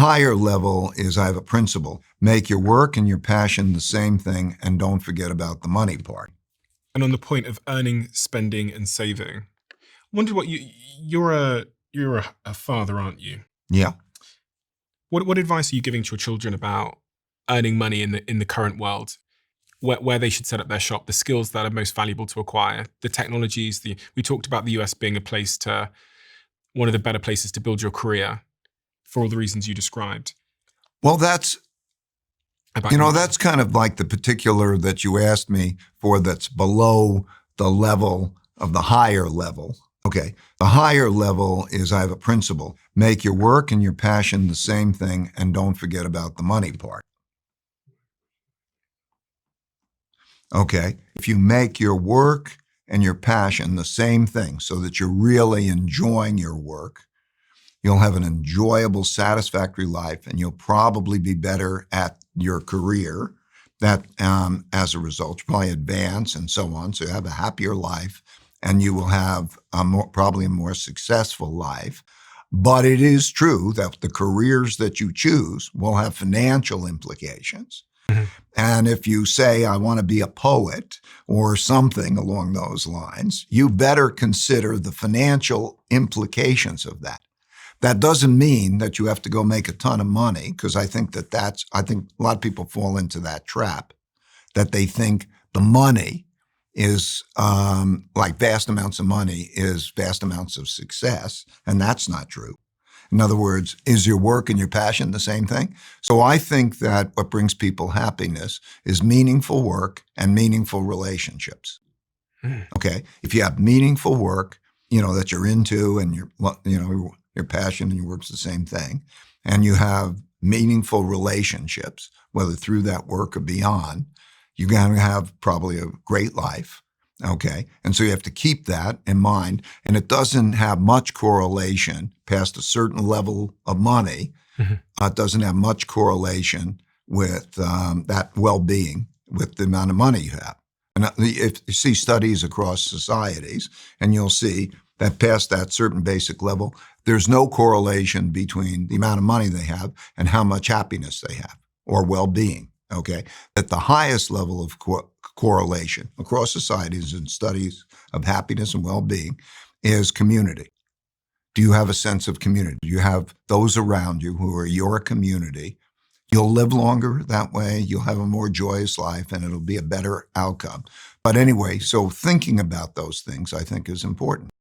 higher level is I have a principle. Make your work and your passion the same thing, and don't forget about the money part. And on the point of earning, spending, and saving, I wondered what you're a father, aren't you? Yeah. What advice are you giving to your children about earning money in the current world? Where they should set up their shop, the skills that are most valuable to acquire, the technologies. We talked about the US being one of the better places to build your career for all the reasons you described. Well, that's kind of like the particular that you asked me for that's below the level of the higher level. Okay. The higher level is I have a principle. Make your work and your passion the same thing, and don't forget about the money part. Okay. If you make your work and your passion the same thing so that you're really enjoying your work, you'll have an enjoyable, satisfactory life, and you'll probably be better at your career. That, as a result, you probably advance and so on. So you have a happier life, and you will have probably a more successful life. But it is true that the careers that you choose will have financial implications. Mhm. And if you say, I want to be a poet or something along those lines, you better consider the financial implications of that. That doesn't mean that you have to go make a ton of money, because I think I think a lot of people fall into that trap, that they think the money is like vast amounts of money is vast amounts of success. And that's not true. In other words, is your work and your passion the same thing? So I think that what brings people happiness is meaningful work and meaningful relationships. Mm. Okay. If you have meaningful work, that you're into, and your passion and your work's the same thing, and you have meaningful relationships, whether through that work or beyond, you're going to have probably a great life. Okay. And so you have to keep that in mind. And it doesn't have much correlation past a certain level of money. Mhm. It doesn't have much correlation with that well-being, with the amount of money you have. And if you see studies across societies, and you'll see that past that certain basic level, there's no correlation between the amount of money they have and how much happiness they have or well-being. Okay. At the highest level of correlation across societies and studies of happiness and well-being is community. Do you have a sense of community? Do you have those around you who are your community? You'll live longer that way. You'll have a more joyous life, and it'll be a better outcome. But anyway, so thinking about those things, I think, is important.